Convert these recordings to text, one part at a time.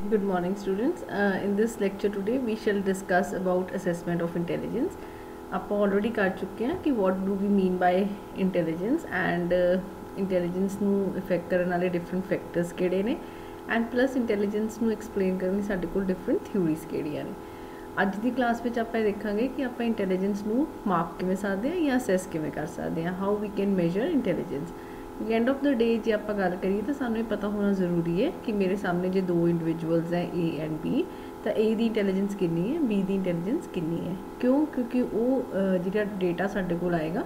Good morning students. In this lecture today we shall discuss about assessment of intelligence. ਆਪਾਂ already ਕਰ ਚੁੱਕੇ ਹਾਂ ਕਿ what do we mean by intelligence and intelligence ਨੂੰ affect ਕਰਨ ਵਾਲੇ different factors ਕਿਹੜੇ ਨੇ and plus intelligence ਨੂੰ explain ਕਰਨ ਲਈ ਸਾਡੇ ਕੋਲ different theories ਕਿਹੜੀਆਂ ਨੇ। ਅੱਜ ਦੀ ਕਲਾਸ ਵਿੱਚ ਆਪਾਂ ਇਹ ਦੇਖਾਂਗੇ ਕਿ ਆਪਾਂ intelligence ਨੂੰ ਮਾਪ ਕਿਵੇਂ ਸਕਦੇ ਹਾਂ ਜਾਂ assess ਕਿਵੇਂ ਕਰ ਸਕਦੇ ਹਾਂ, how we can measure intelligence। End of the day जे आप गल करिए तो सानू पता होना जरूरी है कि मेरे सामने जो दो इंडिविजुअल्स हैं ए एंड बी, तो ए की इंटैलीजेंस कितनी है, बी की इंटैलीजेंस कितनी है। क्यों? क्योंकि वो जो डेटा साडे कोल आएगा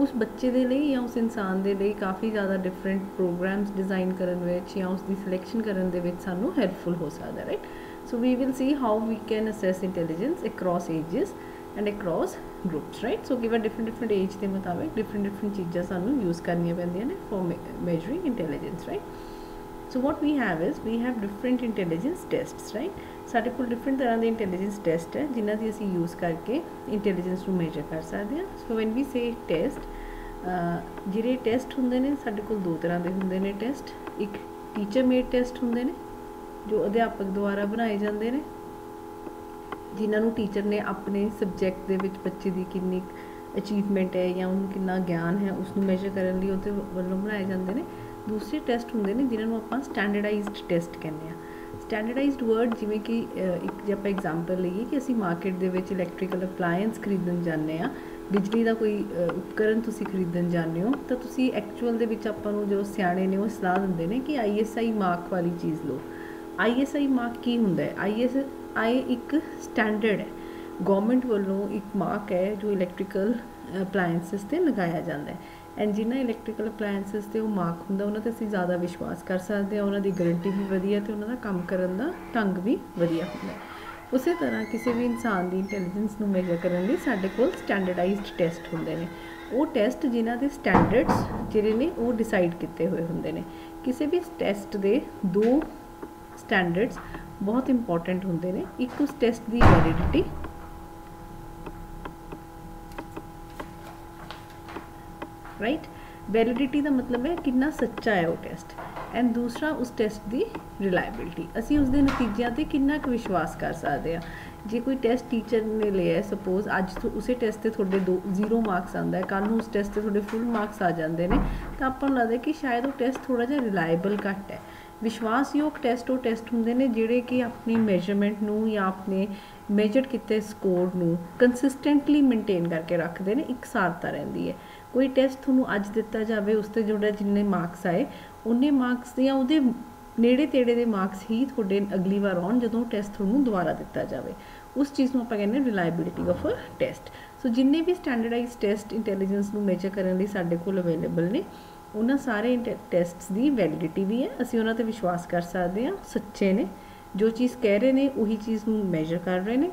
उस बच्चे दे लई या उस इंसान दे लई काफ़ी ज़्यादा डिफरेंट प्रोग्राम्स डिज़ाइन करन विच या उसकी सिलेक्शन करन दे विच सानू हेल्पफुल हो सकता है, right. So we will see how we can assess intelligence across ages and across groups, right. So given different age के मुताबिक डिफरेंट चीज़ां सानू यूज़ करनियां पैंदियां ने for measuring intelligence, right. So what we have is we have different intelligence tests, right. साडे कोल different तरह के इंटैलीजेंस टेस्ट है जिन्हां दी असीं यूज़ करके इंटैलीजेंस नू मेजर कर सकते हैं। सो व्हेन वी से टेस्ट, जिहड़े टेस्ट हुंदे ने साडे कोल दो तरह के हुंदे ने टेस्ट। एक टीचर मेड टेस्ट हुंदे ने जो अध्यापक द्वारा बनाए जाते हैं, जिन्होंने टीचर ने अपने सबजैक्ट के बच्चे की कितनी अचीवमेंट है या उन्होंने कितना ज्ञान है उसको मेजर करने लिए उसके वालों बनाए जाते हैं। दूसरे टेस्ट होंगे ने जिन्होंने आप स्टैंडर्डाइज्ड टेस्ट कहने हैं। स्टैंडर्डाइज्ड वर्ड जिमें कि एक जो आप एग्जाम्पल लीए कि असी मार्केट के इलैक्ट्रिकल अपलायंस खरीदन जाने, बिजली का कोई उपकरण तुसी खरीदन जाने हो, तो तुसी एक्चुअल दे विच आपां नूं जो सियाणे ने वो सलाह दिंदे ने कि ISI मार्क वाली चीज़ लो। ISI मार्क की हुंदा है? ISI एक स्टैंडर्ड है, गवर्नमेंट वालों एक मार्क है जो इलैक्ट्रिकल अपलायंसिस से लगाया जाता है। एंड जिन्हें इलैक्ट्रिकल अपलायंसिस से वो मार्क होंदा उन्हां ते असीं ज़्यादा विश्वास कर सकते हैं, उन्हां दी गारंटी भी वधिया ते उन्हां दा काम करन दा ढंग भी वधिया हुंदा है। उसी तरह किसी भी इंसान की इंटैलीजेंस नूं मेजर करने लई साडे कोल स्टैंडर्डाइज्ड टेस्ट होंदे ने। वो टेस्ट जिन्हां दे स्टैंडर्ड्स जिहड़े ने वो डिसाइड किए हुए होंदे ने। किसी भी टेस्ट दे दो स्टैंडर्ड्स बहुत इंपॉर्टेंट होंदे ने। एक उस टेस्ट की वैलिडिटी, राइट। वैलिडिटी का मतलब है कितना सच्चा है वो टेस्ट, एंड दूसरा उस टेस्ट की रिलायबिलिटी, असी उसके नतीजों पर कितना विश्वास कर सकते हैं। जे कोई टेस्ट टीचर ने लिया है, सपोज अज तो उस टेस्ट से थोड़े 0 मार्क्स आता है, कल उस टेस्ट से थोड़े फुल मार्क्स आ जाते हैं, तो आपको लगता है कि शायद वो टेस्ट थोड़ा जिहा रिलायबल घट है। विश्वासयोग टेस्ट वो टेस्ट होंगे ने जिहड़े कि अपनी मेजरमेंट नूं या अपने मेजर किए स्कोर नूं कंसिस्टेंटली मेनटेन करके रखते हैं, एक सारता रहिंदी है। कोई टेस्ट तुहानूं अज दिता जाए उसते जोड़ा जिन्ने मार्क्स आए उन्ने मार्क्स या उहदे नेड़े तेड़े दे मार्क्स ही थोड़े अगली बार आउण जदों टेस्ट तुहानूं दोबारा दिता जाए, उस चीज़ नूं आपां कहंदे रिलायबिलिटी ऑफ अ टेस्ट। सो जिन्ने भी स्टैंडर्डाइज टेस्ट इंटैलीजेंस नूं मेजर करने लई साडे कोल अवेलेबल ने, उन्हां सारे टेस्ट्स की वैलिडिटी भी है, असीं उन्हां ते विश्वास कर सकते हैं, सच्चे ने, जो चीज़ कह रहे हैं उही चीज़ नूं मेजर कर रहे हैं।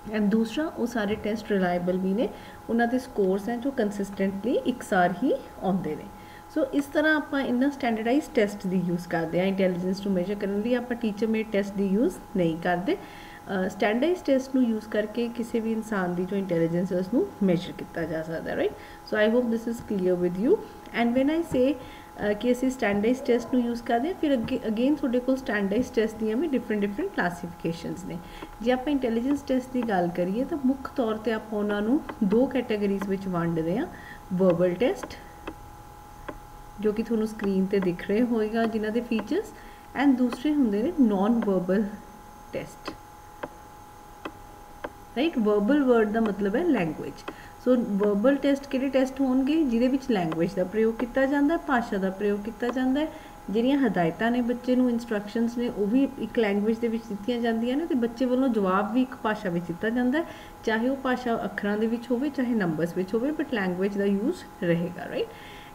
एंड दूसरा वो सारे टेस्ट रिलायबल भी ने, उन्हां दे स्कोर्स हैं जो कंसिस्टेंटली एक सार ही आउंदे ने। सो इस तरह आप इन्हां स्टैंडर्डाइज टेस्ट की यूज़ करते हैं इंटैलीजेंस नूं मेजर करने लई। आप टीचर मेड टेस्ट की यूज़ नहीं करते। स्टैंडर्डाइज टेस्ट नूं यूज़ करके किसी भी इंसान की जो इंटैलीजेंस है उसनूं मेजर किया जा सकता है, right. So I hope this is clear with you. And when I से कि असीं स्टैंडर्डाइज टेस्ट नूं यूज़ करते हैं, फिर अगेन तुहाडे कोल स्टैंडर्डाइज टेस्ट दीयां भी डिफरेंट क्लासीफिकेशनस ने। जे आप इंटैलीजेंस टेस्ट की गल करिए तो मुख्य तौर पर आप उन्होंने दो कैटेगरीज में वंडते हैं। वर्बल टेस्ट जो कि थोड़ा स्क्रीन पर दिख रहे होएगा जिन्हां दे फीचर्स, एंड दूसरे होंदे ने non verbal test, right. Verbal word का मतलब है लैंगुएज। सो वर्बल टेस्ट किहड़े टेस्ट होणगे जिहदे विच लैंगुएज का प्रयोग किया जाता है, भाषा का प्रयोग किया जाता है, जिहड़ियां हदायतां ने बच्चे नूं इंस्ट्रक्शनस ने वो भी एक लैंगुएज दे विच दित्तियां जांदियां ने, ते बच्चे वालों जवाब भी एक भाषा में दिता जाता है, चाहे वो भाषा अखरां दे विच होवे चाहे नंबर्स विच होवे, बट लैंगुएज का यूज़ रहेगा, राइट।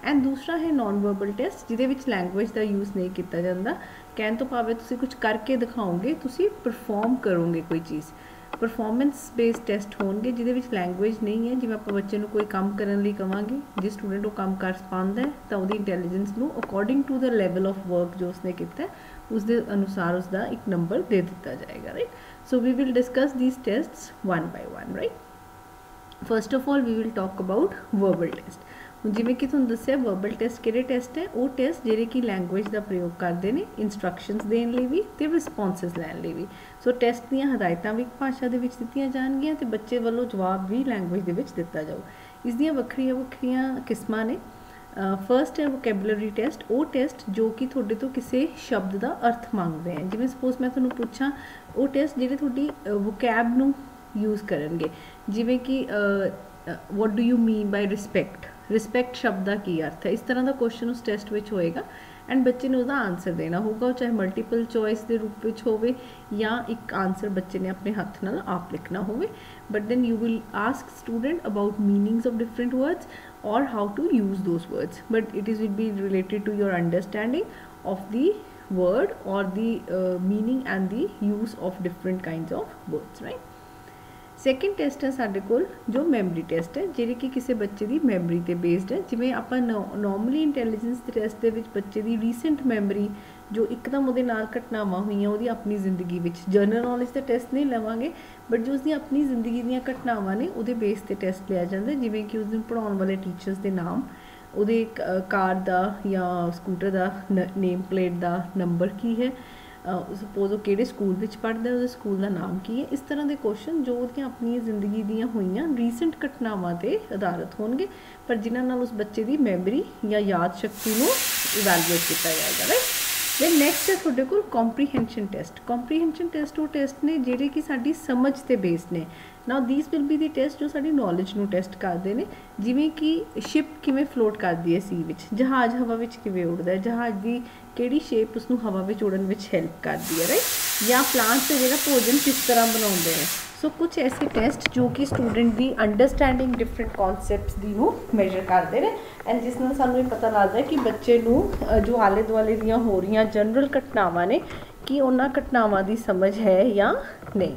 एंड दूसरा है नॉन वर्बल टेस्ट जिहदे विच लैंगुएज का यूज़ नहीं किया जाता। कहण तो भावें तुसीं कुछ करके दिखाओगे, तुसीं परफॉर्म करोगे कोई चीज़। परफॉर्मेंस बेस्ड टेस्ट होंगे जिहदे विच लैंगुएज नहीं है। जिवें आपां बच्चे नूं कोई काम करन लई कहांगे, जे स्टूडेंट वो काम कर पांदा है तो उसदी इंटैलीजेंस नूं according to the level of work जो उसने किया उसके अनुसार उसका एक नंबर दे दिता जाएगा, right. So we will discuss these tests one by one, right. First of all we will talk about verbal test. जिवें कि तुहानूं दस्सिआ वर्बल टेस्ट किहड़े टेस्ट है, वो टेस्ट जिहड़े कि लैंगुएज का प्रयोग करते हैं इंस्ट्रक्शनस देने लई भी ते रिस्पॉन्सिस लैण लई भी। सो टेस्ट दीआं हदायतां भी भाषा दे विच दित्तियां जाणगीआं ते बच्चे वल्लों जवाब भी लैंगुएज दे विच दित्ता जाऊ। इस दीआं वक्खरियां वक्खरियां किस्मां ने। फर्स्ट है वोकैबुलरी टेस्ट, वो टेस्ट जो कि तुहाडे तो किसी शब्द का अर्थ मंगते हैं। जिवें सपोज मैं तुहानूं पुछां, वो टेस्ट जिहड़े तुहाडी वोकैब नूं यूज़ करनगे, जिवें कि what do you mean by respect, respect शब्द का की अर्थ है, इस तरह का क्वेश्चन उस टेस्ट में होएगा एंड बच्चे ने उसका आंसर देना होगा, चाहे मल्टीपल चॉइस के रूप में होवे या एक आंसर बच्चे ने अपने हाथ नाल आप लिखना होवे। But then you will ask student about meanings of different words or how to use those words, but it is will be related to your understanding of the word or the meaning and the use of different kinds of words, right? Second test है साढ़े कोल जो memory test है, जिहड़ी कि किसी बच्चे की memory ते बेस्ड है। जिवें आपां नॉर्मली इंटैलीजेंस टेस्ट दे विच बच्चे की रीसेंट मैमरी जो एकदम उहदे नाल घटनावां होईयां उहदी अपनी जिंदगी विच, जनरल नॉलेज का टेस्ट नहीं लवांगे, बट जो उसदी अपनी जिंदगी दीयां घटनावां ने उहदे बेस ते टेस्ट लिया जाता है। जिवें कि उसनूं पढ़ाउण वाले टीचर्स के नाम, उहदे कार का या स्कूटर का नेम प्लेट का नंबर की है, सपोज वो किहड़े स्कूल विच पढ़दा है, उहदे स्कूल का नाम की है, इस तरह के क्वेश्चन जो उहदियां अपनी जिंदगी दीयां होईयां रीसेंट घटनावां ते आधारित होणगे, पर जिन्हां नाल उस बच्चे की मैमरी या याद शक्ति नूं इवैलुएट किया जाएगा, राइट। दैन नैक्सट है तुहाडे कोल कॉम्प्रीहेंशन टेस्ट। कॉम्प्रीहेंशन टेस्ट वो टेस्ट ने जिहड़े कि साडी समझ ते बेस्ड ने। Now these will be the test जो साडी नॉलेज नूं टेस्ट करते हैं, जिवें कि शिप किवें फ्लोट करदी है सी विच, जहाज़ हवा विच किवें उड़दा है, जहाज़ की किहड़ी शेप उसनूं हवा विच उड़न विच हेल्प करदी है, राइट, या प्लांट्स ते जिहड़ा भोजन किस तरह बनाउंदे हैं। सो कुछ ऐसे टेस्ट जो कि स्टूडेंट की अंडरस्टैंडिंग डिफरेंट कॉन्सैप्ट्स दी नूं मेजर करते हैं एंड जिस नाल सानूं पता लगता है कि बच्चे नूं जो आले दुआले दीयां हो रही जनरल घटनावां ने कि उन्हां घटनावां की समझ है या नहीं।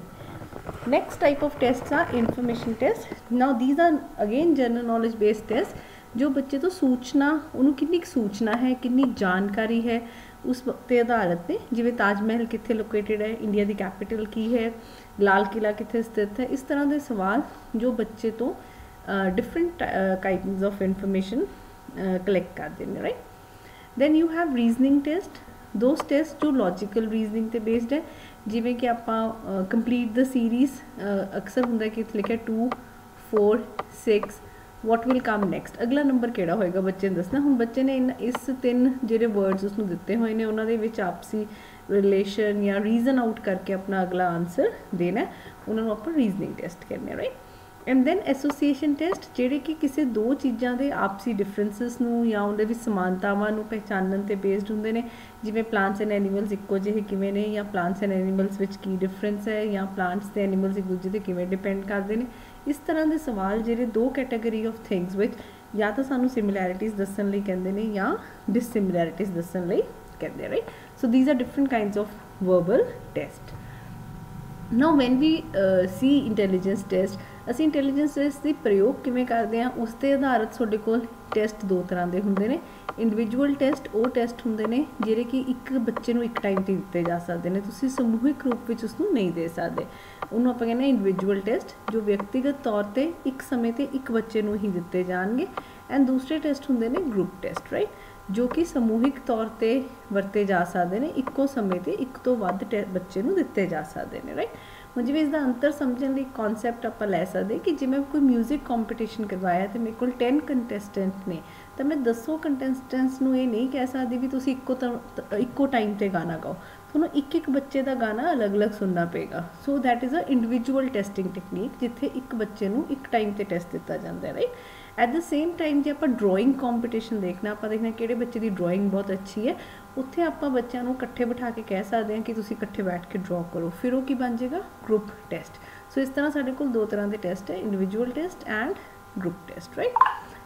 Next type of test are information test. Now these are again general knowledge based test जो बच्चे तो सूचना, उन्होंने कितनी सूचना है, कितनी जानकारी है उस ते आधारित ने। जिवें ताजमहल कित्थे लोकेटेड है, इंडिया की कैपिटल की है, लाल किला कित्थे स्थित है, इस तरह के सवाल जो बच्चे तो different kinds of information collect करते हैं, right. Then you have reasoning test, those test जो लॉजिकल रीजनिंग ते बेस्ड है, जिवें कि आपां कंप्लीट द सीरीज़ अक्सर हुंदा कि इत्थे लिखिआ 2 4 6 वॉट विल कम नैक्सट, अगला नंबर किहड़ा होएगा बच्चे ने दसना। हुण बच्चे ने इस 3 जिहड़े वर्ड्स उसनूं दिते हुए ने उन्हां दे विच आपसी रिलेशन या रीजन आउट करके अपना अगला आंसर देना है, उन्होंने आप रीजनिंग टेस्ट करने, right. And then association test जिहड़े कि किसी दो चीज़ों के आपसी डिफरेंसिस नूं या उनके विच समानतावां नूं पहचानण ते बेस्ड हुंदे ने, जिवें प्लांट्स एंड एनीमल्स इक्को जिहे किवें ने, या प्लांट्स एंड एनीमल्स विच की डिफरेंस है, या प्लांट्स ते एनीमल्स एक दूजे ते किवें डिपेंड करते हैं। इस तरह के सवाल जिहड़े दो कैटेगरी ऑफ थिंग्स विच या तो सानूं सिमिलैरिटीज़ दस्सण लई कहंदे ने या डिससिमिलैरिटीज़ दस्सण लई कहंदे, right. So these are different kinds of verbal test. Now when we see intelligence test, असी इंटैलीजेंस टेस्ट की प्रयोग किवें करते हैं उस ते आधारित तुहाडे कोल टेस्ट दो तरह के हुंदे ने। इंडिविजुअल टेस्ट वो टेस्ट हुंदे ने जिहड़े कि एक बच्चे नूं एक टाइम ते दित्ते जा सकदे ने, तुसीं समूहिक रूप विच उसनूं नहीं दे सकदे, उन्होंने आपां कहने इंडिविजुअल टेस्ट जो व्यक्तिगत तौर पर एक समय ते एक बच्चे नूं ही दित्ते जाणगे। एंड दूसरे टेस्ट हुंदे ने ग्रुप टेस्ट, राइट, जो कि समूहिक तौर पर वरते जा सकते हैं, इक्को समय ते एक तो वध बच्चे नूं दित्ते जा सकते हैं, राइट। हुण जिवें इसका अंतर समझण लई कॉन्सैप्ट आपां लै सकदे कि जिवें कोई म्यूजिक कॉम्पीटिशन करवाया तो मेरे कोल 10 कंटेस्टेंट ने, तो मैं 10 कंटेस्टेंट्स नूं ये नहीं कह सकदी भी तुसीं इक्को टाइम ते गाना गाओ, तुहानूं एक बच्चे का गाना अलग अलग सुनना पेगा। So that is a individual testing technique जिथे एक बच्चे नूं एक टाइम ते टेस्ट दिता जाता है, right. At the same time जो आप ड्राइंग कॉम्पीटिशन देखना, आप देखना किहड़े बच्चे की ड्राइंग बहुत अच्छी है, उत्थे आप बच्चों को इकट्ठे बिठा के कह सकते हैं कि तुसीं इकट्ठे बैठ के ड्रॉ करो, फिर वो की बन जाएगा ग्रुप टेस्ट। सो इस तरह साडे कोल दो तरह के टेस्ट है, individual test and group test, right.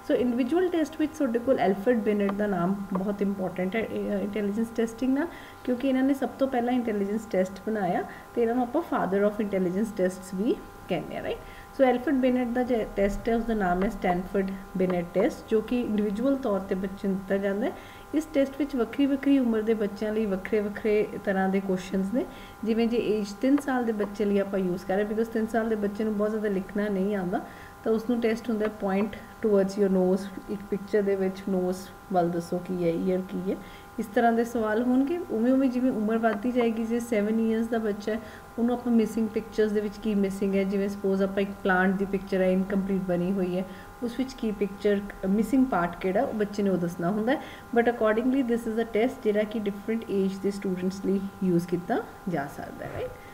So individual test which तुहाडे कोल एल्फ्रेड बिनेट का नाम बहुत इंपॉर्टेंट है इंटैलीजेंस टेस्टिंग ना, क्योंकि इन्होंने सब तो पहला इंटैलीजेंस टेस्ट बनाया, तो इन्होंने आप फादर ऑफ इंटैलीजेंस टेस्ट भी कहने हैं, राइट। सो एल्फ्रेड बिनेट का जो टेस्ट है उसका नाम है स्टैनफोर्ड बिनेट टेस्ट, जो कि इंडिविजुअल तौर पर बच्चे नूं दिता जाता है। इस टेस्ट में वक्री वक्री उम्र के बच्चों लिए वक्रे वक्रे तरह के क्वेश्चनस ने, जिमें जे एज 3 साल के बच्चे लिए आप यूज़ कर रहे, बिकॉज 3 साल के बच्चे को बहुत ज़्यादा लिखना नहीं आता, ਤਾਂ ਉਸਨੂੰ ਟੈਸਟ ਹੁੰਦਾ ਪੁਆਇੰਟ ਟੂਵਰਡਸ ਯੋਰ ਨੋਜ਼, ਇੱਕ ਪਿਕਚਰ ਦੇ ਵਿੱਚ ਨੋਜ਼ ਵੱਲ ਦੱਸੋ ਕੀ ਹੈ, ਈਅਰ ਕੀ ਹੈ, ਇਸ ਤਰ੍ਹਾਂ ਦੇ ਸਵਾਲ ਹੋਣਗੇ। ਉਵੇਂ ਉਵੇਂ ਜਿਵੇਂ ਉਮਰ ਵੱਧਦੀ ਜਾਏਗੀ, ਜੇ 7 ਇਅਰਸ ਦਾ ਬੱਚਾ ਹੈ ਉਹਨੂੰ ਆਪਾਂ ਮਿਸਿੰਗ ਪਿਕਚਰਸ ਦੇ ਵਿੱਚ ਕੀ ਮਿਸਿੰਗ ਹੈ, ਜਿਵੇਂ ਸਪੋਜ਼ ਆਪਾਂ ਇੱਕ ਪਲਾਂਟ ਦੀ ਪਿਕਚਰ ਹੈ ਇਨਕੰਪਲੀਟ ਬਣੀ ਹੋਈ ਹੈ, ਉਸ ਵਿੱਚ ਕੀ ਪਿਕਚਰ ਮਿਸਿੰਗ ਪਾਰਟ ਕਿਹੜਾ ਉਹ ਬੱਚੇ ਨੇ ਉਹ ਦੱਸਣਾ ਹੁੰਦਾ ਹੈ। But accordingly this is a test ਜਿਹੜਾ ਕਿ ਡਿਫਰੈਂਟ ਏਜ ਦੇ ਸਟੂਡੈਂਟਸ ਲਈ ਯੂਜ਼ ਕੀਤਾ ਜਾ ਸਕਦਾ ਹੈ, right.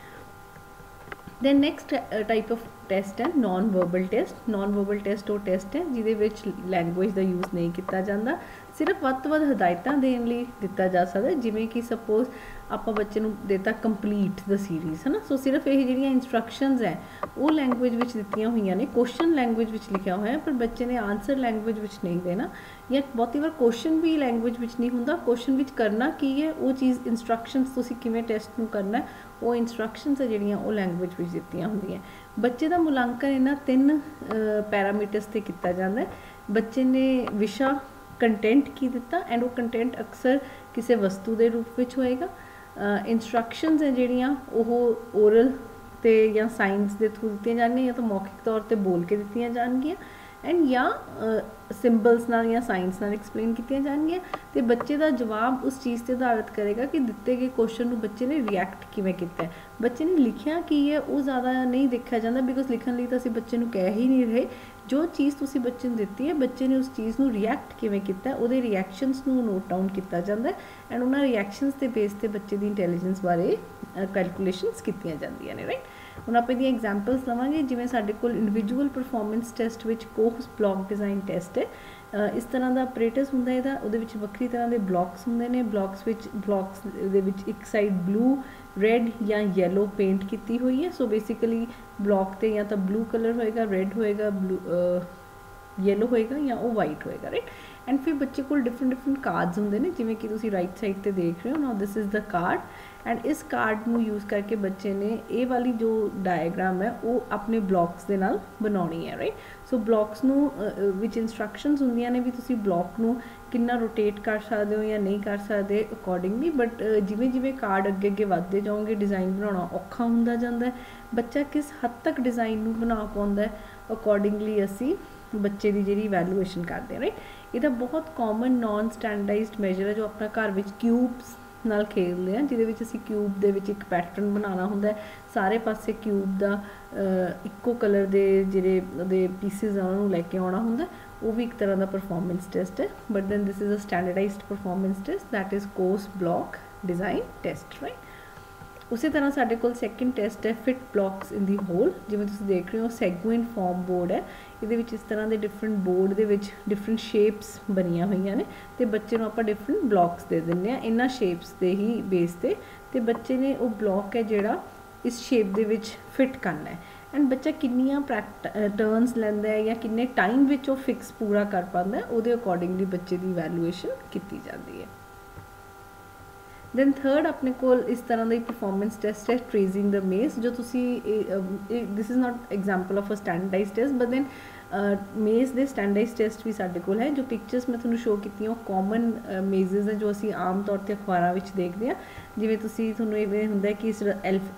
then next type of test ਹੈ non verbal test. Non verbal test ਉਹ ਟੈਸਟ ਹੈ ਜਿਹਦੇ ਵਿੱਚ ਲੈਂਗੁਏਜ ਦਾ ਯੂਜ਼ ਨਹੀਂ ਕੀਤਾ ਜਾਂਦਾ, ਸਿਰਫ ਵੱਧ ਤੋਂ ਵੱਧ ਹਦਾਇਤਾਂ ਦੇਣ ਲਈ ਦਿੱਤਾ ਜਾ ਸਕਦਾ, ਜਿਵੇਂ ਕਿ ਸਪੋਜ਼ ਆਪਾਂ ਬੱਚੇ ਨੂੰ ਦਿੱਤਾ ਕੰਪਲੀਟ ਦ ਸੀਰੀਜ਼, ਹੈ ਨਾ। ਸੋ ਸਿਰਫ ਇਹ ਜਿਹੜੀਆਂ ਇੰਸਟਰਕਸ਼ਨਸ ਹੈ ਉਹ ਲੈਂਗੁਏਜ ਵਿੱਚ ਦਿੱਤੀਆਂ ਹੋਈਆਂ ਨੇ, ਕੁਐਸਚਨ ਲੈਂਗੁਏਜ ਵਿੱਚ ਲਿਖਿਆ ਹੋਇਆ, ਪਰ ਬੱਚੇ ਨੇ ਆਨਸਰ ਲੈਂਗੁਏਜ ਵਿੱਚ ਨਹੀਂ ਦੇਣਾ, ਜਾਂ ਬਹੁਤੀ ਵਾਰ ਕੁਐਸਚਨ ਵੀ ਲੈਂਗੁਏਜ ਵਿੱਚ ਨਹੀਂ ਹੁੰਦਾ, ਕੁਐਸਚਨ ਵਿੱਚ ਕਰਨਾ ਕੀ ਹੈ ਉਹ ਚੀਜ਼, ਇੰਸਟਰਕਸ਼ਨਸ ਤੁਸੀਂ ਕਿਵੇਂ ਟੈਸਟ ਨੂੰ ਕਰਨਾ ਉਹ ਇੰਸਟਰਕਸ਼ਨਸ ਹੈ ਜਿਹੜੀਆਂ ਉਹ ਲੈਂਗੁਏਜ ਵਿੱਚ ਦਿੱਤੀਆਂ ਹੁੰਦੀਆਂ। ਬੱਚੇ ਦਾ ਮੁਲਾਂਕਣ ਇਹਨਾਂ 3 ਪੈਰਾਮੀਟਰਸ 'ਤੇ ਕੀਤਾ ਜਾਂਦਾ ਹੈ। ਬੱਚੇ ਨੇ ਵਿਸ਼ਾ ਕੰਟੈਂਟ ਕੀ ਦਿੱਤਾ, ਐਂਡ ਉਹ ਕੰਟੈਂਟ ਅਕਸਰ ਕਿਸੇ ਵਸਤੂ ਦੇ ਰੂਪ ਵਿੱਚ ਹੋਏਗਾ। ਇੰਸਟਰਕਸ਼ਨਸ ਹੈ ਜਿਹੜੀਆਂ ਉਹ ਓਰਲ ਤੇ ਜਾਂ ਸਾਇੰਸ ਦੇ ਥਰੂ ਦਿੱਤੀਆਂ ਜਾਣਗੀਆਂ, ਜਾਂ ਤਾਂ ਮੌਖਿਕ ਤੌਰ 'ਤੇ ਬੋਲ ਕੇ ਦਿੱਤੀਆਂ ਜਾਣਗੀਆਂ, ਐਂਡ ਜਾਂ ਸਿੰਬਲਸ ਨਾਲ ਜਾਂ ਸਾਇੰਸ ਨਾਲ ਐਕਸਪਲੇਨ ਕੀਤੀਆਂ ਜਾਣਗੀਆਂ। ਅਤੇ ਬੱਚੇ ਦਾ ਜਵਾਬ ਉਸ ਚੀਜ਼ 'ਤੇ ਆਧਾਰਿਤ ਕਰੇਗਾ ਕਿ ਦਿੱਤੇ ਗਏ ਕੁਐਸਚਨ ਨੂੰ ਬੱਚੇ ਨੇ ਰਿਐਕਟ ਕਿਵੇਂ ਕੀਤਾ ਹੈ। ਬੱਚੇ ਨੇ ਲਿਖਿਆ ਕੀ ਹੈ ਉਹ ਜ਼ਿਆਦਾ ਨਹੀਂ ਦੇਖਿਆ ਜਾਂਦਾ, ਬਿਕੋਜ਼ ਲਿਖਣ ਲਈ ਤਾਂ ਅਸੀਂ ਬੱਚੇ ਨੂੰ ਕਹਿ ਹੀ ਨਹੀਂ ਰਹੇ, ਜੋ ਚੀਜ਼ ਤੁਸੀਂ ਬੱਚੇ ਨੂੰ ਦਿੱਤੀ ਹੈ ਬੱਚੇ ਨੇ ਉਸ ਚੀਜ਼ ਨੂੰ ਰਿਐਕਟ ਕਿਵੇਂ ਕੀਤਾ, ਉਹਦੇ ਰਿਐਕਸ਼ਨਸ ਨੂੰ ਨੋਟ ਡਾਊਨ ਕੀਤਾ ਜਾਂਦਾ ਐਂਡ ਉਹਨਾਂ ਰਿਐਕਸ਼ਨਸ ਦੇ ਬੇਸ 'ਤੇ ਬੱਚੇ ਦੀ ਇੰਟੈਲੀਜੈਂਸ ਬਾਰੇ ਕੈਲਕੂਲੇਸ਼ਨਸ ਕੀਤੀਆਂ ਜਾਂਦੀਆਂ ਨੇ, ਰਾਈਟ। ਹੁਣ ਆਪਾਂ ਇਹਦੀਆਂ ਐਗਜ਼ਾਮਪਲਸ ਲਵਾਂਗੇ, ਜਿਵੇਂ ਸਾਡੇ ਕੋਲ ਇੰਡੀਵਿਜੂਅਲ ਪਰਫੋਰਮੈਂਸ ਟੈਸਟ ਵਿੱਚ ਕੋਹਸ ਬਲੌਕ ਡਿਜ਼ਾਈਨ ਟੈਸਟ ਹੈ। ਇਸ ਤਰ੍ਹਾਂ ਦਾ ਆਪਰੇਟਸ ਹੁੰਦਾ ਇਹਦਾ, ਉਹਦੇ ਵਿੱਚ ਵੱਖਰੀ ਤਰ੍ਹਾਂ ਦੇ ਬਲੌਕਸ ਹੁੰਦੇ ਨੇ। ਬਲੌਕਸ ਦੇ ਵਿੱਚ ਇੱਕ ਸਾਈਡ ਬਲੂ, ਰੈਡ ਜਾਂ ਯੈਲੋ ਪੇਂਟ ਕੀਤੀ ਹੋਈ ਹੈ। ਸੋ ਬੇਸਿਕਲੀ ਬਲੌਕ 'ਤੇ ਜਾਂ ਤਾਂ ਬਲੂ ਕਲਰ ਹੋਏਗਾ, ਰੈਡ ਹੋਏਗਾ, ਯੈਲੋ ਹੋਏਗਾ ਜਾਂ ਉਹ ਵਾਈਟ ਹੋਏਗਾ, ਰਾਈਟ। ਐਂਡ ਫਿਰ ਬੱਚੇ ਕੋਲ ਡਿਫਰੈਂਟ ਕਾਰਡਸ ਹੁੰਦੇ ਨੇ, ਜਿਵੇਂ ਕਿ ਤੁਸੀਂ ਰਾਈਟ ਸਾਈਡ 'ਤੇ ਦੇਖ ਰਹੇ ਹੋ ਨਾ, this is the card, and ਇਸ ਕਾਰਡ ਨੂੰ ਯੂਜ਼ ਕਰਕੇ ਬੱਚੇ ਨੇ ਇਹ ਵਾਲੀ ਜੋ ਡਾਇਆਗ੍ਰਾਮ ਹੈ ਉਹ ਆਪਣੇ ਬਲੌਕਸ ਦੇ ਨਾਲ ਬਣਾਉਣੀ ਹੈ, ਰਾਈਟ। ਸੋ ਬਲੌਕਸ ਨੂੰ ਵਿੱਚ ਇੰਸਟਰਕਸ਼ਨਸ ਹੁੰਦੀਆਂ ਨੇ ਵੀ ਤੁਸੀਂ ਬਲੌਕ ਨੂੰ ਕਿੰਨਾ ਰੋਟੇਟ ਕਰ ਸਕਦੇ ਹੋ ਜਾਂ ਨਹੀਂ ਕਰ ਸਕਦੇ ਅਕੋਰਡਿੰਗਲੀ, ਬਟ ਜਿਵੇਂ ਜਿਵੇਂ ਕਾਰਡ ਅੱਗੇ ਵੱਧਦੇ ਜਾਓਗੇ ਡਿਜ਼ਾਈਨ ਬਣਾਉਣਾ ਔਖਾ ਹੁੰਦਾ ਜਾਂਦਾ ਹੈ। ਬੱਚਾ ਕਿਸ ਹੱਦ ਤੱਕ ਡਿਜ਼ਾਈਨ ਨੂੰ ਬਣਾ ਪਾਉਂਦਾ ਅਕੋਰਡਿੰਗਲੀ ਅਸੀਂ ਬੱਚੇ ਦੀ ਜਿਹੜੀ ਵੈਲੂਏਸ਼ਨ ਕਰਦੇ ਹਾਂ, ਰਾਈਟ। ਇਹਦਾ ਬਹੁਤ ਕਾਮਨ ਨੋਨ ਸਟੈਂਡਰਡਾਈਜ਼ਡ ਮੈਜਰ ਹੈ ਜੋ ਆਪਣਾ ਘਰ ਵਿੱਚ ਕਿਊਬਸ ਨਾਲ ਖੇਡਦੇ ਹਾਂ, ਜਿਹਦੇ ਵਿੱਚ ਅਸੀਂ ਕਿਊਬ ਦੇ ਵਿੱਚ ਇੱਕ ਪੈਟਰਨ ਬਣਾਉਣਾ ਹੁੰਦਾ ਹੈ, ਸਾਰੇ ਪਾਸੇ ਕਿਊਬ ਦਾ ਇੱਕੋ ਕਲਰ ਦੇ ਜਿਹੜੇ ਉਹਦੇ ਪੀਸਿਸ ਆ ਉਹਨੂੰ ਲੈ ਕੇ ਆਉਣਾ ਹੁੰਦਾ, ਉਹ ਵੀ ਇੱਕ ਤਰ੍ਹਾਂ ਦਾ ਪਰਫੋਰਮੈਂਸ ਟੈਸਟ ਹੈ। But then this is a standardized performance test, that is Kohs block design test, right. ਉਸੇ ਤਰ੍ਹਾਂ ਸਾਡੇ ਕੋਲ ਸੈਕਿੰਡ ਟੈਸਟ ਹੈ fit blocks in the hole. ਜਿਵੇਂ ਤੁਸੀਂ ਦੇਖ ਰਹੇ ਹੋ ਸੈਗਮੈਂਟ ਫਾਰਮ ਬੋਰਡ ਹੈ, ਇਹਦੇ ਵਿੱਚ ਇਸ ਤਰ੍ਹਾਂ ਦੇ ਡਿਫਰੈਂਟ ਬੋਰਡ ਦੇ ਵਿੱਚ ਡਿਫਰੈਂਟ ਸ਼ੇਪਸ ਬਣੀਆਂ ਹੋਈਆਂ ਨੇ, ਅਤੇ ਬੱਚੇ ਨੂੰ ਆਪਾਂ ਡਿਫਰੈਂਟ ਬਲੌਕਸ ਦੇ ਦਿੰਦੇ ਹਾਂ ਇਹਨਾਂ ਸ਼ੇਪਸ ਦੇ ਹੀ ਬੇਸ 'ਤੇ, ਅਤੇ ਬੱਚੇ ਨੇ ਉਹ ਬਲੌਕ ਹੈ ਜਿਹੜਾ ਇਸ ਸ਼ੇਪ ਦੇ ਵਿੱਚ ਫਿਟ ਕਰਨਾ ਹੈ। ਐਂਡ ਬੱਚਾ ਕਿੰਨੀਆਂ ਟਰਨਸ ਲੈਂਦਾ ਹੈ ਜਾਂ ਕਿੰਨੇ ਟਾਈਮ ਵਿੱਚ ਉਹ ਫਿਕਸ ਪੂਰਾ ਕਰ ਪਾਉਂਦਾ, ਉਹਦੇ ਅਕੋਰਡਿੰਗਲੀ ਬੱਚੇ ਦੀ ਵੈਲੂਏਸ਼ਨ ਕੀਤੀ ਜਾਂਦੀ ਹੈ। ਦੈਨ ਥਰਡ ਆਪਣੇ ਕੋਲ ਇਸ ਤਰ੍ਹਾਂ ਦਾ ਹੀ ਪਰਫੋਰਮੈਂਸ ਟੈਸਟ ਹੈ ਟ੍ਰੇਸਿੰਗ ਦ ਮੇਜ਼, ਜੋ ਤੁਸੀਂ this is not example of a standardize test, but then maze ਦੇ ਸਟੈਂਡਰਡਾਈਜ਼ ਟੈਸਟ ਵੀ ਸਾਡੇ ਕੋਲ ਹੈ। ਜੋ ਪਿਕਚਰਸ ਮੈਂ ਤੁਹਾਨੂੰ ਸ਼ੋਅ ਕੀਤੀਆਂ ਉਹ ਕਾਮਨ ਮੇਜ਼ਸ ਹੈ ਜੋ ਅਸੀਂ ਆਮ ਤੌਰ 'ਤੇ ਅਖਬਾਰਾਂ ਵਿੱਚ ਦੇਖਦੇ ਹਾਂ। ਜਿਵੇਂ ਤੁਹਾਨੂੰ ਇਵੇਂ ਹੁੰਦਾ ਕਿ ਇਸ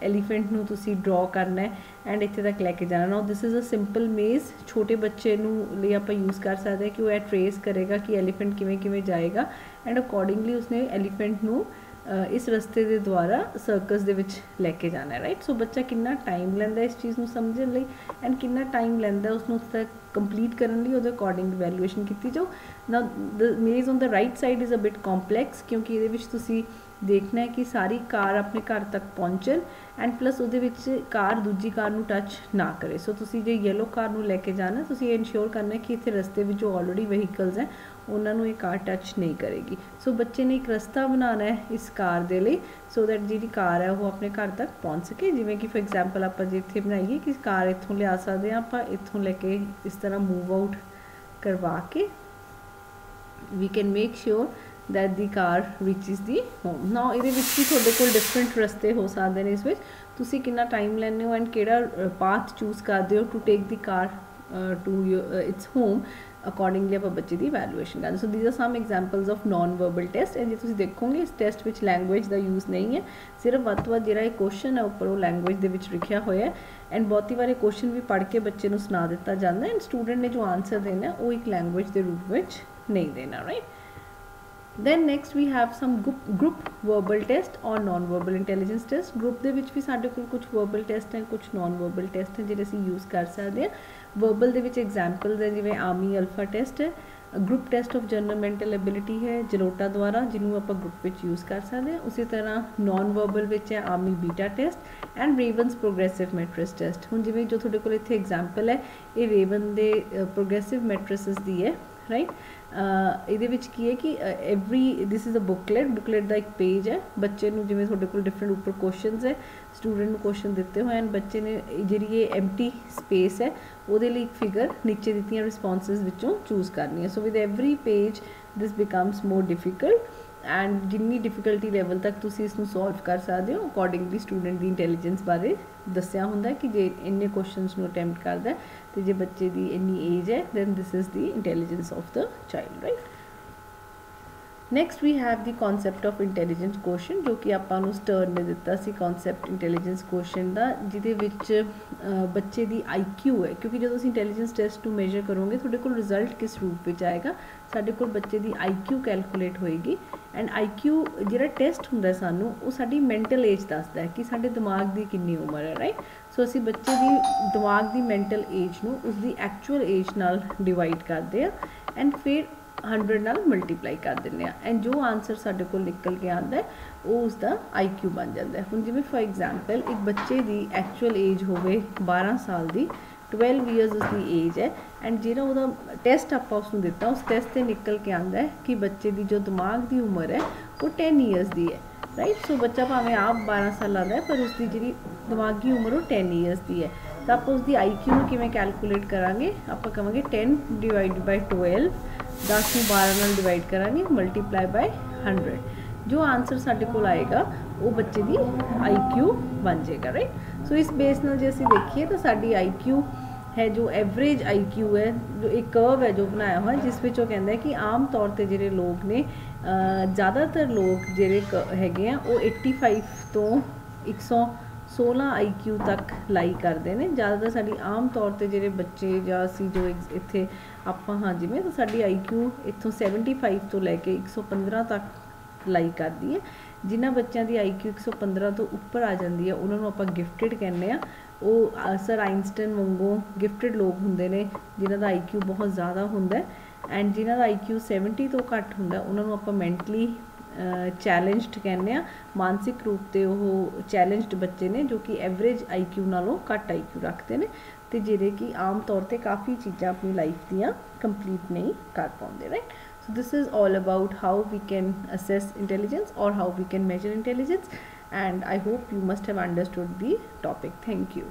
ਐਲੀਫੈਂਟ ਨੂੰ ਤੁਸੀਂ ਡਰਾ ਕਰਨਾ ਹੈ ਐਂਡ ਇੱਥੇ ਤੱਕ ਲੈ ਕੇ ਜਾਣਾ ਨਾ, ਦਿਸ ਇਜ਼ ਅ ਸਿੰਪਲ ਮੇਜ਼। ਛੋਟੇ ਬੱਚੇ ਨੂੰ ਲਈ ਆਪਾਂ ਯੂਜ਼ ਕਰ ਸਕਦੇ ਹਾਂ ਕਿ ਉਹ ਇਹ ਟਰੇਸ ਕਰੇਗਾ ਕਿ ਐਲੀਫੈਂਟ ਕਿਵੇਂ ਜਾਏਗਾ, ਐਂਡ ਅਕੋਰਡਿੰਗਲੀ ਉਸਨੇ ਐਲੀਫੈਂਟ ਨੂੰ ਇਸ ਰਸਤੇ ਦੇ ਦੁਆਰਾ ਸਰਕਸ ਦੇ ਵਿੱਚ ਲੈ ਕੇ ਜਾਣਾ ਹੈ, ਰਾਈਟ। ਸੋ ਬੱਚਾ ਕਿੰਨਾ ਟਾਈਮ ਲੈਂਦਾ ਇਸ ਚੀਜ਼ ਨੂੰ ਸਮਝਣ ਲਈ ਐਂਡ ਕਿੰਨਾ ਟਾਈਮ ਲੈਂਦਾ ਉਸਨੂੰ ਉੱਥੇ ਤੱਕ ਕੰਪਲੀਟ ਕਰਨ ਲਈ, ਉਹਦੇ ਅਕੋਰਡਿੰਗ ਵੈਲੂਏਸ਼ਨ ਕੀਤੀ ਜਾਓ। ਨਾ the maze on the right side is a bit complex, ਕਿਉਂਕਿ ਇਹਦੇ ਵਿੱਚ ਤੁਸੀਂ ਦੇਖਣਾ ਹੈ ਕਿ ਸਾਰੀ ਕਾਰ ਆਪਣੇ ਘਰ ਤੱਕ ਪਹੁੰਚਣ ਐਂਡ ਪਲੱਸ ਉਹਦੇ ਵਿੱਚ ਕਾਰ ਦੂਜੀ ਕਾਰ ਨੂੰ ਟੱਚ ਨਾ ਕਰੇ। ਸੋ ਤੁਸੀਂ ਜੇ ਯੈਲੋ ਕਾਰ ਨੂੰ ਲੈ ਕੇ ਜਾਣਾ, ਤੁਸੀਂ ਇਹ ਇਨਸ਼ੋਰ ਕਰਨਾ ਕਿ ਇੱਥੇ ਰਸਤੇ ਵਿੱਚ ਜੋ ਆਲਰੇਡੀ ਵਹੀਕਲਸ ਹੈ ਉਹਨਾਂ ਨੂੰ ਇਹ ਕਾਰ ਟੱਚ ਨਹੀਂ ਕਰੇਗੀ। ਸੋ ਬੱਚੇ ਨੇ ਇੱਕ ਰਸਤਾ ਬਣਾਉਣਾ ਹੈ ਇਸ ਕਾਰ ਦੇ ਲਈ, ਸੋ ਦੈਟ ਜਿਹੜੀ ਕਾਰ ਹੈ ਉਹ ਆਪਣੇ ਘਰ ਤੱਕ ਪਹੁੰਚ ਸਕੇ। ਜਿਵੇਂ ਕਿ ਫੋਰ ਐਗਜ਼ਾਮਪਲ ਆਪਾਂ ਜੇ ਇੱਥੇ ਬਣਾਈਏ ਕਿ ਕਾਰ ਇੱਥੋਂ ਲਿਆ ਸਕਦੇ ਹਾਂ ਆਪਾਂ, ਇੱਥੋਂ ਲੈ ਕੇ ਇਸ ਤਰ੍ਹਾਂ ਮੂਵ ਆਊਟ ਕਰਵਾ ਕੇ we can make sure that the car reaches the home. now ਇਹਦੇ ਵਿੱਚ ਵੀ ਤੁਹਾਡੇ ਕੋਲ ਡਿਫਰੈਂਟ ਰਸਤੇ ਹੋ ਸਕਦੇ ਨੇ, ਇਸ ਵਿੱਚ ਤੁਸੀਂ ਕਿੰਨਾ ਟਾਈਮ ਲੈਂਦੇ ਹੋ ਐਂਡ ਕਿਹੜਾ ਪਾਥ ਚੂਜ਼ ਕਰਦੇ ਹੋ to take the car to its home. Accordingly ਆਪਾਂ ਬੱਚੇ ਦੀ ਵੈਲੂਏਸ਼ਨ ਕਰਦੇ। So these are some examples of non verbal test. And ਜੇ ਤੁਸੀਂ ਦੇਖੋਗੇ ਇਸ ਟੈਸਟ ਵਿੱਚ ਲੈਂਗੁਏਜ ਦਾ ਯੂਜ਼ ਨਹੀਂ ਹੈ, ਸਿਰਫ ਵੱਧ ਤੋਂ ਵੱਧ ਜਿਹੜਾ ਇਹ ਕੁਐਸਚਨ ਹੈ ਉੱਪਰ ਉਹ ਲੈਂਗੁਏਜ ਦੇ ਵਿੱਚ ਲਿਖਿਆ ਹੋਇਆ। ਐਂਡ ਬਹੁਤੀ ਵਾਰ ਇਹ ਕੁਐਸਚਨ ਵੀ ਪੜ੍ਹ ਕੇ ਬੱਚੇ ਨੂੰ ਸੁਣਾ ਦਿੱਤਾ ਜਾਂਦਾ ਐਂਡ ਸਟੂਡੈਂਟ ਨੇ ਜੋ ਆਨਸਰ ਦੇਣਾ ਉਹ ਇੱਕ ਲੈਂਗੁਏਜ ਦੇ ਰੂਪ ਵਿੱਚ ਨਹੀਂ ਦੇਣਾ, right. Then next we have some group verbal test or non-verbal intelligence test। group ਦੇ ਵਿੱਚ ਵੀ ਸਾਡੇ ਕੋਲ ਕੁਝ verbal test ਹੈ, ਕੁਝ non-verbal test ਹੈ ਜਿਹੜੇ ਅਸੀਂ यूज़ ਕਰ ਸਕਦੇ ਹਾਂ। verbal ਦੇ ਵਿੱਚ examples ਹੈ ਜਿਵੇਂ ਆਰਮੀ ਅਲਫਾ ਟੈਸਟ ਹੈ, group test of general mental ability ਹੈ ਜਲੋਟਾ ਦੁਆਰਾ, ਜਿਹਨੂੰ ਆਪਾਂ ਗਰੁੱਪ ਵਿੱਚ ਯੂਜ਼ ਕਰ ਸਕਦੇ ਹਾਂ। ਉਸੇ ਤਰ੍ਹਾਂ ਨॉन ਵਰਬਲ ਵਿੱਚ ਹੈ army beta test and Raven's progressive matrices test. ਹੁਣ ਜਿਵੇਂ ਜੋ ਤੁਹਾਡੇ ਕੋਲ ਇੱਥੇ ਐਗਜ਼ਾਮਪਲ ਹੈ ਇਹ ਰੇਵਨ ਦੇ ਪ੍ਰੋਗਰੈਸਿਵ ਮੈਟ੍ਰਿਸਿਸ ਦੀ ਹੈ, ਰਾਈਟ। ਇਹਦੇ ਵਿੱਚ ਕੀ ਹੈ ਕਿ every this is a booklet ਦਾ ਇੱਕ ਪੇਜ ਹੈ। ਬੱਚੇ ਨੂੰ ਜਿਵੇਂ ਤੁਹਾਡੇ ਕੋਲ ਡਿਫਰੈਂਟ ਉੱਪਰ ਕੁਐਸਚਨਸ ਹੈ, ਸਟੂਡੈਂਟ ਨੂੰ ਕੁਐਸਚਨ ਦਿੱਤੇ ਹੋਏ ਹਨ, ਬੱਚੇ ਨੇ ਜਿਹੜੀ ਇਹ ਐਮਟੀ ਸਪੇਸ ਹੈ ਉਹਦੇ ਲਈ ਇੱਕ ਫਿਗਰ ਨੀਚੇ ਦਿੱਤੀਆਂ ਰਿਸਪੌਂਸਿਸ ਵਿੱਚੋਂ ਚੂਜ਼ ਕਰਨੀ ਹੈ। So with every page this becomes more difficult and ਜਿੰਨੀ ਡਿਫਿਕਲਟੀ ਲੈਵਲ ਤੱਕ ਤੁਸੀਂ ਇਸ ਨੂੰ ਸੋਲਵ ਕਰ ਸਕਦੇ ਹੋ ਅਕੋਰਡਿੰਗਲੀ ਸਟੂਡੈਂਟ ਦੀ ਇੰਟੈਲੀਜੈਂਸ ਬਾਰੇ ਦੱਸਿਆ ਹੁੰਦਾ ਕਿ ਜੇ ਇੰਨੇ ਕੁਐਸਚਨਸ ਨੂੰ ਅਟੈਂਪਟ ਕਰਦਾ ਤੇ ਜੇ ਬੱਚੇ ਦੀ ਇੰਨੀ ਏਜ ਹੈ then this is the intelligence of the child, right. Next we have the concept of intelligence question, ਜੋ ਕਿ ਆਪਾਂ ਨੂੰ ਸਟਰਨ ਨੇ ਦਿੱਤਾ ਸੀ ਕਨਸੈਪਟ ਇੰਟੈਲੀਜੈਂਸ ਕੁਐਸਚਨ ਦਾ, ਜਿਹਦੇ ਵਿੱਚ ਬੱਚੇ ਦੀ ਆਈਕਿਊ ਹੈ। ਕਿਉਂਕਿ ਜਦੋਂ ਅਸੀਂ ਇੰਟੈਲੀਜੈਂਸ ਟੈਸਟ ਨੂੰ ਮੇਜਰ ਕਰੋਗੇ ਤੁਹਾਡੇ ਕੋਲ ਰਿਜ਼ਲਟ ਕਿਸ ਰੂਪ ਵਿੱਚ ਆਏਗਾ, ਸਾਡੇ ਕੋਲ ਬੱਚੇ ਦੀ ਆਈਕਿਊ ਕੈਲਕੂਲੇਟ ਹੋਏਗੀ। ਐਂਡ ਆਈਕਿਊ ਜਿਹੜਾ ਟੈਸਟ ਹੁੰਦਾ ਸਾਨੂੰ ਉਹ ਸਾਡੀ ਮੈਂਟਲ ਏਜ ਦੱਸਦਾ ਹੈ ਕਿ ਸਾਡੇ ਦਿਮਾਗ ਦੀ ਕਿੰਨੀ ਉਮਰ ਹੈ, ਰਾਈਟ। ਸੋ ਅਸੀਂ ਬੱਚੇ ਦੀ ਦਿਮਾਗ ਦੀ ਮੈਂਟਲ ਏਜ ਨੂੰ ਉਸਦੀ ਐਕਚੁਅਲ ਏਜ ਨਾਲ ਡਿਵਾਈਡ ਕਰਦੇ ਹਾਂ ਐਂਡ ਫਿਰ 100 ਨਾਲ ਮਲਟੀਪਲਾਈ ਕਰ ਦਿੰਦੇ ਹਾਂ ਐਂਡ ਜੋ ਆਨਸਰ ਸਾਡੇ ਕੋਲ ਨਿਕਲ ਕੇ ਆਉਂਦਾ ਉਹ ਉਸਦਾ ਆਈਕਿਊ ਬਣ ਜਾਂਦਾ ਹੈ। ਹੁਣ ਜਿਵੇਂ ਫॉर ਐਗਜ਼ਾਮਪਲ ਇੱਕ ਬੱਚੇ ਦੀ ਐਕਚੁਅਲ ਏਜ ਹੋਵੇ 12 ਸਾਲ ਦੀ, 12 ਈਅਰਸ ਉਸਦੀ ਏਜ ਹੈ ਐਂਡ ਜਿਹੜਾ ਉਹਦਾ ਟੈਸਟ ਆਪਾਂ ਉਸਨੂੰ ਦਿੱਤਾ ਉਸ ਟੈਸਟ 'ਤੇ ਨਿਕਲ ਕੇ ਆਉਂਦਾ ਹੈ ਕਿ ਬੱਚੇ ਦੀ ਜੋ ਦਿਮਾਗ ਦੀ ਉਮਰ ਹੈ ਉਹ 10 ਈਅਰਸ ਦੀ ਹੈ, ਰਾਈਟ। ਸੋ ਬੱਚਾ ਭਾਵੇਂ ਆਪ 12 ਸਾਲਾਂ ਦਾ ਹੈ ਪਰ ਉਸਦੀ ਜਿਹੜੀ ਦਿਮਾਗੀ ਉਮਰ ਉਹ 10 ਈਅਰਸ ਦੀ ਹੈ। ਤਾਂ ਆਪਾਂ ਉਸਦੀ ਆਈਕਿਊ ਨੂੰ ਕਿਵੇਂ ਕੈਲਕੂਲੇਟ ਕਰਾਂਗੇ, ਆਪਾਂ ਕਹਾਂਗੇ 10 ਡਿਵਾਈਡ ਬਾਈ 12, 10 ਨੂੰ 12 ਨਾਲ ਡਿਵਾਈਡ ਕਰਾਂਗੇ ਮਲਟੀਪਲਾਈ ਬਾਈ 100। ਜੋ ਆਨਸਰ ਸਾਡੇ ਕੋਲ ਆਏਗਾ ਉਹ ਬੱਚੇ ਦੀ ਆਈਕਿਊ ਬਣ ਜਾਏਗਾ, ਰਾਈਟ। ਸੋ ਇਸ ਬੇਸ ਨਾਲ ਜੇ ਅਸੀਂ ਦੇਖੀਏ ਤਾਂ ਸਾਡੀ ਆਈਕਿਊ ਹੈ ਜੋ ਐਵਰੇਜ ਆਈਕਿਊ ਹੈ, ਜੋ ਇੱਕ ਕਰਵ ਹੈ ਜੋ ਬਣਾਇਆ ਹੋਇਆ ਜਿਸ ਵਿੱਚ ਉਹ ਕਹਿੰਦਾ ਹੈ ਕਿ ਆਮ ਤੌਰ 'ਤੇ ਜਿਹੜੇ ਲੋਕ ਨੇ ਜ਼ਿਆਦਾਤਰ ਲੋਕ ਜਿਹੜੇ ਹੈਗੇ ਆ ਉਹ 85 ਤੋਂ 116 ਆਈਕਿਊ ਤੱਕ ਲਾਈ ਕਰਦੇ ਨੇ। ਜ਼ਿਆਦਾਤਰ ਸਾਡੀ ਆਮ ਤੌਰ 'ਤੇ ਜਿਹੜੇ ਬੱਚੇ ਜਾਂ ਅਸੀਂ ਜੋ ਇੱਥੇ ਆਪਾਂ ਹਾਂ ਜਿਵੇਂ ਤਾਂ ਸਾਡੀ ਆਈਕਿਊ ਇੱਥੋਂ 75 ਤੋਂ ਲੈ ਕੇ 115 ਤੱਕ ਲਾਈ ਕਰਦੀ ਹੈ। ਜਿਨ੍ਹਾਂ ਬੱਚਿਆਂ ਦੀ ਆਈਕਿਊ 115 ਤੋਂ ਉੱਪਰ ਆ ਜਾਂਦੀ ਹੈ ਉਹਨਾਂ ਨੂੰ ਆਪਾਂ ਗਿਫਟਿਡ ਕਹਿੰਦੇ ਆ। ਉਹ ਸਰ ਆਈਨਸਟਾਈਨ ਵਾਂਗੂ ਗਿਫਟਿਡ ਲੋਕ ਹੁੰਦੇ ਨੇ ਜਿਨ੍ਹਾਂ ਦਾ ਆਈਕਿਊ ਬਹੁਤ ਜ਼ਿਆਦਾ ਹੁੰਦਾ ਐਂਡ ਜਿਨ੍ਹਾਂ ਦਾ ਆਈਕਿਊ 70 ਤੋਂ ਘੱਟ ਹੁੰਦਾ ਉਹਨਾਂ ਨੂੰ ਆਪਾਂ ਮੈਂਟਲੀ ਚੈਲੰਜਡ ਕਹਿੰਦੇ ਆ। ਮਾਨਸਿਕ ਰੂਪ 'ਤੇ ਉਹ ਚੈਲੰਜਡ ਬੱਚੇ ਨੇ ਜੋ ਕਿ ਐਵਰੇਜ ਆਈਕਿਊ ਨਾਲੋਂ ਘੱਟ ਆਈਕਿਊ ਰੱਖਦੇ ਨੇ ਅਤੇ ਜਿਹੜੇ ਕਿ ਆਮ ਤੌਰ 'ਤੇ ਕਾਫੀ ਚੀਜ਼ਾਂ ਆਪਣੀ ਲਾਈਫ ਦੀਆਂ ਕੰਪਲੀਟ ਨਹੀਂ ਕਰ ਪਾਉਂਦੇ, right. So this is all about how we can assess intelligence or how we can measure intelligence, and I hope you must have understood the topic. Thank you.